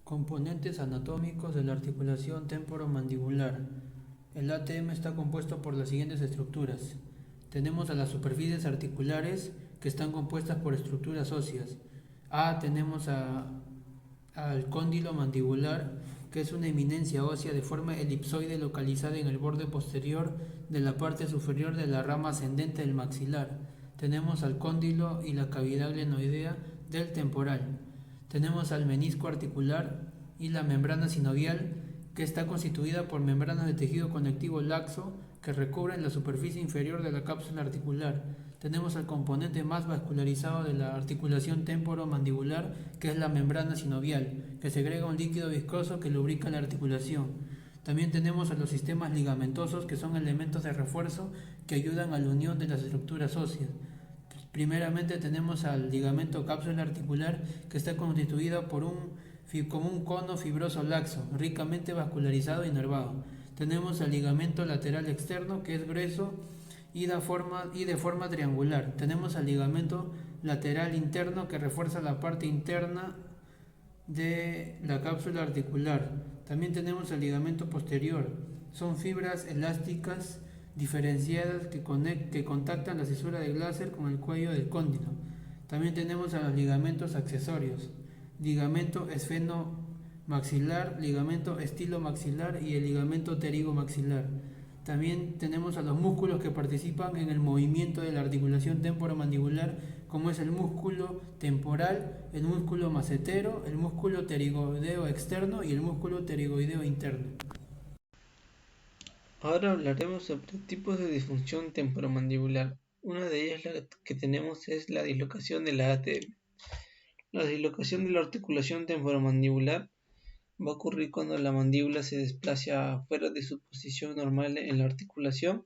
Componentes anatómicos de la articulación temporomandibular. El ATM está compuesto por las siguientes estructuras. Tenemos a las superficies articulares que están compuestas por estructuras óseas. Tenemos al cóndilo mandibular, que es una eminencia ósea de forma elipsoide localizada en el borde posterior de la parte superior de la rama ascendente del maxilar. Tenemos al cóndilo y la cavidad glenoidea del temporal. Tenemos al menisco articular y la membrana sinovial, que está constituida por membranas de tejido conectivo laxo que recubren la superficie inferior de la cápsula articular. Tenemos al componente más vascularizado de la articulación temporomandibular, que es la membrana sinovial, que segrega un líquido viscoso que lubrica la articulación. También tenemos a los sistemas ligamentosos, que son elementos de refuerzo que ayudan a la unión de las estructuras óseas. Primeramente tenemos al ligamento cápsula articular, que está constituido como un cono fibroso laxo, ricamente vascularizado y nervado. Tenemos al ligamento lateral externo, que es grueso y de forma triangular. Tenemos al ligamento lateral interno, que refuerza la parte interna de la cápsula articular. También tenemos el ligamento posterior. Son fibras elásticas diferenciadas que contactan la cisura de Glaser con el cuello del cóndilo. También tenemos a los ligamentos accesorios: ligamento esfenomaxilar, ligamento estilomaxilar y el ligamento pterigomaxilar. También tenemos a los músculos que participan en el movimiento de la articulación temporomandibular, como es el músculo temporal, el músculo macetero, el músculo pterigoideo externo y el músculo pterigoideo interno. Ahora hablaremos sobre tipos de disfunción temporomandibular. Una de ellas que tenemos es la dislocación de la ATM. La dislocación de la articulación temporomandibular va a ocurrir cuando la mandíbula se desplaza fuera de su posición normal en la articulación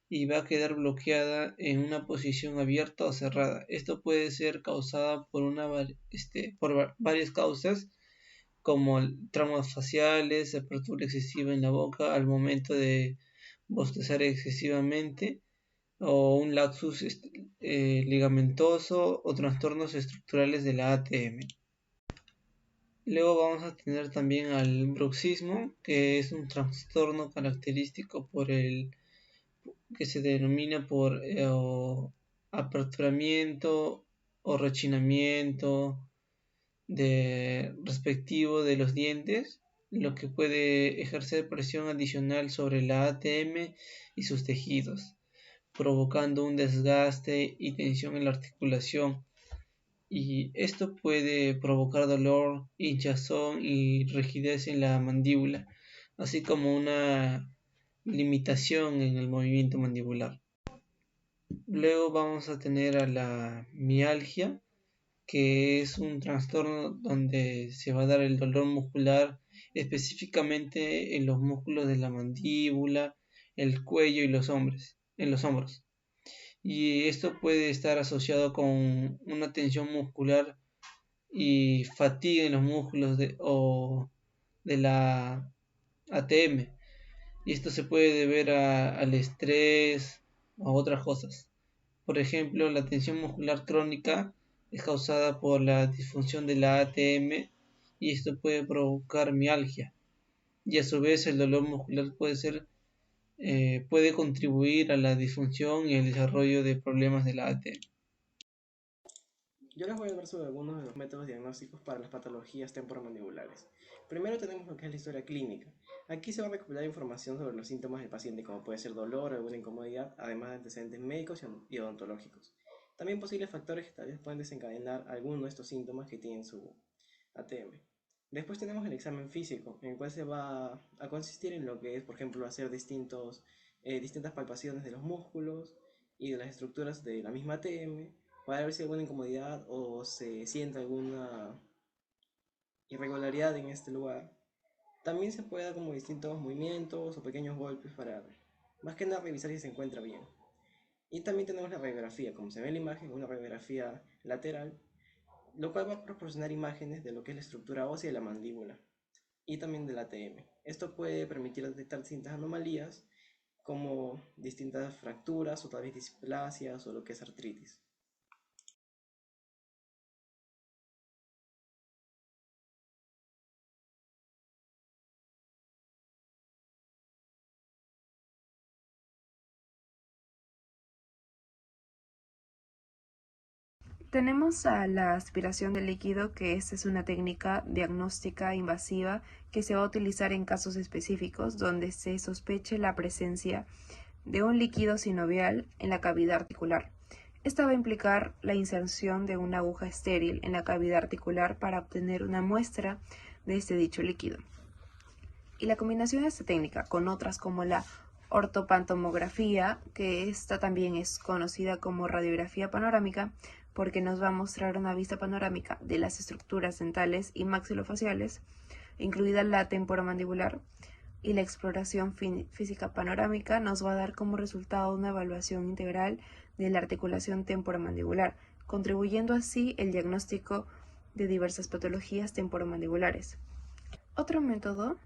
y va a quedar bloqueada en una posición abierta o cerrada. Esto puede ser causada por varias causas, como traumas faciales, apertura excesiva en la boca al momento de bostezar excesivamente, o un laxus ligamentoso o trastornos estructurales de la ATM. Luego vamos a tener también al bruxismo, que es un trastorno característico que se denomina por aperturamiento o rechinamiento respectivo de los dientes, lo que puede ejercer presión adicional sobre la ATM y sus tejidos, provocando un desgaste y tensión en la articulación. Y esto puede provocar dolor, hinchazón y rigidez en la mandíbula, así como una limitación en el movimiento mandibular. Luego vamos a tener a la mialgia, que es un trastorno donde se va a dar el dolor muscular específicamente en los músculos de la mandíbula, el cuello y en los hombros. Y esto puede estar asociado con una tensión muscular y fatiga en los músculos de la ATM. Y esto se puede deber al estrés o a otras cosas. Por ejemplo, la tensión muscular crónica es causada por la disfunción de la ATM y esto puede provocar mialgia. Y a su vez el dolor muscular puede contribuir a la disfunción y el desarrollo de problemas de la ATM. Yo les voy a hablar sobre algunos de los métodos diagnósticos para las patologías temporomandibulares. Primero tenemos lo que es la historia clínica. Aquí se va a recopilar información sobre los síntomas del paciente, como puede ser dolor o alguna incomodidad, además de antecedentes médicos y odontológicos. También posibles factores que tal vez pueden desencadenar alguno de estos síntomas que tienen su ATM. Después tenemos el examen físico, en el cual se va a consistir en lo que es, por ejemplo, hacer distintas palpaciones de los músculos y de las estructuras de la misma ATM, para ver si hay alguna incomodidad o se siente alguna irregularidad en este lugar. También se puede dar como distintos movimientos o pequeños golpes para más que nada revisar si se encuentra bien. Y también tenemos la radiografía, como se ve en la imagen, una radiografía lateral, lo cual va a proporcionar imágenes de lo que es la estructura ósea de la mandíbula y también del ATM. Esto puede permitir detectar distintas anomalías como distintas fracturas o tal vez displasias o lo que es artritis. Tenemos a la aspiración de líquido, que esta es una técnica diagnóstica invasiva que se va a utilizar en casos específicos donde se sospeche la presencia de un líquido sinovial en la cavidad articular. Esta va a implicar la inserción de una aguja estéril en la cavidad articular para obtener una muestra de este dicho líquido. Y la combinación de esta técnica con otras como la ortopantomografía, que esta también es conocida como radiografía panorámica, porque nos va a mostrar una vista panorámica de las estructuras dentales y maxilofaciales, incluida la temporomandibular, y la exploración física panorámica nos va a dar como resultado una evaluación integral de la articulación temporomandibular, contribuyendo así el diagnóstico de diversas patologías temporomandibulares. Otro método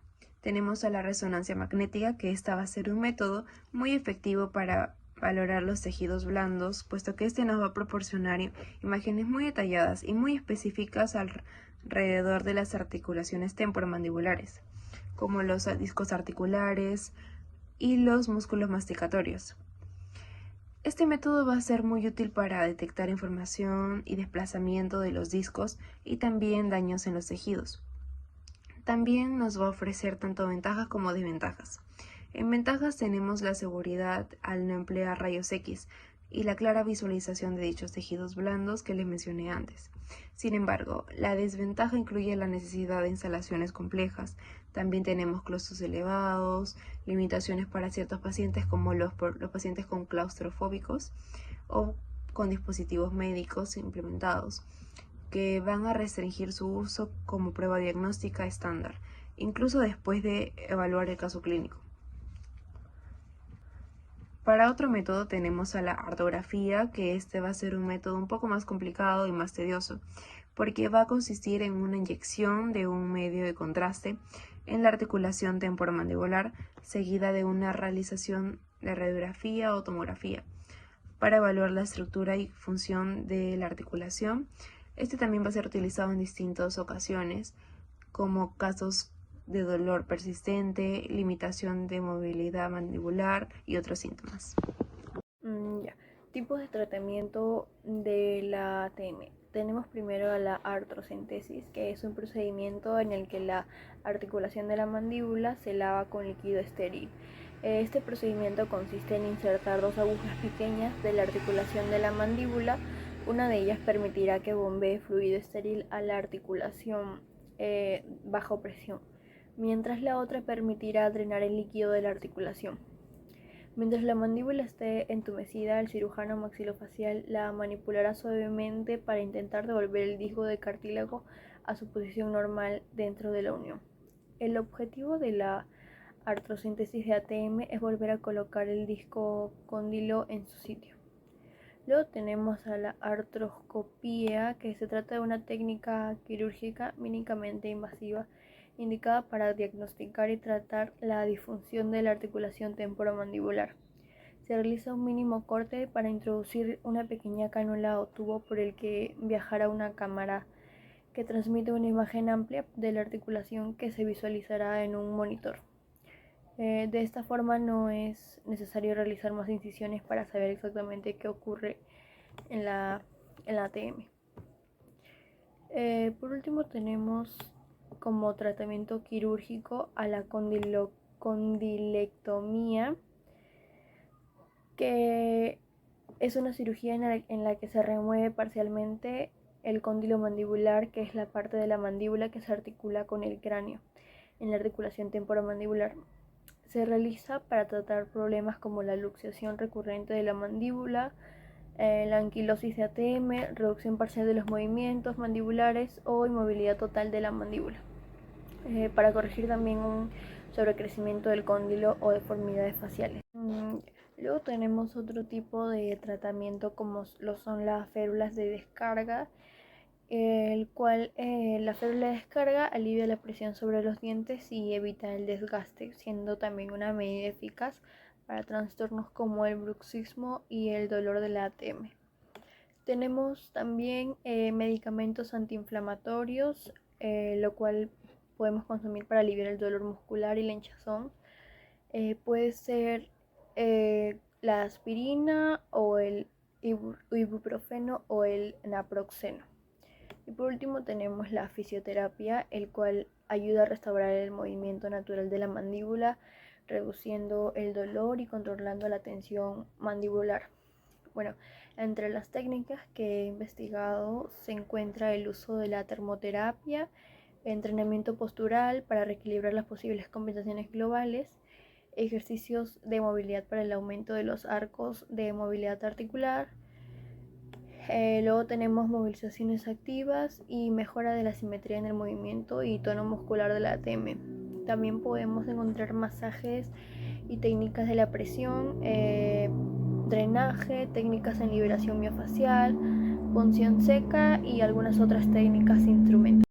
tenemos a la resonancia magnética, que esta va a ser un método muy efectivo para valorar los tejidos blandos, puesto que este nos va a proporcionar imágenes muy detalladas y muy específicas alrededor de las articulaciones temporomandibulares, como los discos articulares y los músculos masticatorios. Este método va a ser muy útil para detectar información y desplazamiento de los discos y también daños en los tejidos. También nos va a ofrecer tanto ventajas como desventajas. En ventajas tenemos la seguridad al no emplear rayos X y la clara visualización de dichos tejidos blandos que les mencioné antes. Sin embargo, la desventaja incluye la necesidad de instalaciones complejas. También tenemos costos elevados, limitaciones para ciertos pacientes como los pacientes con claustrofóbicos o con dispositivos médicos implementados, que van a restringir su uso como prueba diagnóstica estándar, incluso después de evaluar el caso clínico. Para otro método tenemos a la artrografía, que este va a ser un método un poco más complicado y más tedioso, porque va a consistir en una inyección de un medio de contraste en la articulación temporomandibular, seguida de una realización de radiografía o tomografía, para evaluar la estructura y función de la articulación. Este también va a ser utilizado en distintas ocasiones, como casos de dolor persistente, limitación de movilidad mandibular y otros síntomas. Tipos de tratamiento de la ATM. Tenemos primero a la artrocentesis, que es un procedimiento en el que la articulación de la mandíbula se lava con líquido estéril. Este procedimiento consiste en insertar dos agujas pequeñas de la articulación de la mandíbula. Una de ellas permitirá que bombee fluido estéril a la articulación bajo presión, mientras la otra permitirá drenar el líquido de la articulación. Mientras la mandíbula esté entumecida, el cirujano maxilofacial la manipulará suavemente para intentar devolver el disco de cartílago a su posición normal dentro de la unión. El objetivo de la artrocíntesis de ATM es volver a colocar el disco cóndilo en su sitio. Luego tenemos a la artroscopía, que se trata de una técnica quirúrgica mínimamente invasiva indicada para diagnosticar y tratar la disfunción de la articulación temporomandibular. Se realiza un mínimo corte para introducir una pequeña cánula o tubo por el que viajará una cámara que transmite una imagen amplia de la articulación que se visualizará en un monitor. De esta forma no es necesario realizar más incisiones para saber exactamente qué ocurre en la ATM. Por último tenemos como tratamiento quirúrgico a la condilectomía, que es una cirugía en la que se remueve parcialmente el cóndilo mandibular, que es la parte de la mandíbula que se articula con el cráneo en la articulación temporomandibular. Se realiza para tratar problemas como la luxación recurrente de la mandíbula, la anquilosis de ATM, reducción parcial de los movimientos mandibulares o inmovilidad total de la mandíbula, para corregir también un sobrecrecimiento del cóndilo o deformidades faciales. Luego tenemos otro tipo de tratamiento como lo son las férulas de descarga, el cual la férula de descarga alivia la presión sobre los dientes y evita el desgaste, siendo también una medida eficaz para trastornos como el bruxismo y el dolor de la ATM. Tenemos también medicamentos antiinflamatorios, lo cual podemos consumir para aliviar el dolor muscular y la hinchazón. Puede ser la aspirina o el ibuprofeno o el naproxeno. Y por último tenemos la fisioterapia, el cual ayuda a restaurar el movimiento natural de la mandíbula, reduciendo el dolor y controlando la tensión mandibular. Bueno, entre las técnicas que he investigado se encuentra el uso de la termoterapia, entrenamiento postural para reequilibrar las posibles compensaciones globales, ejercicios de movilidad para el aumento de los arcos de movilidad articular. Luego tenemos movilizaciones activas y mejora de la simetría en el movimiento y tono muscular de la ATM. También podemos encontrar masajes y técnicas de la presión, drenaje, técnicas en liberación miofacial, punción seca y algunas otras técnicas e instrumentos.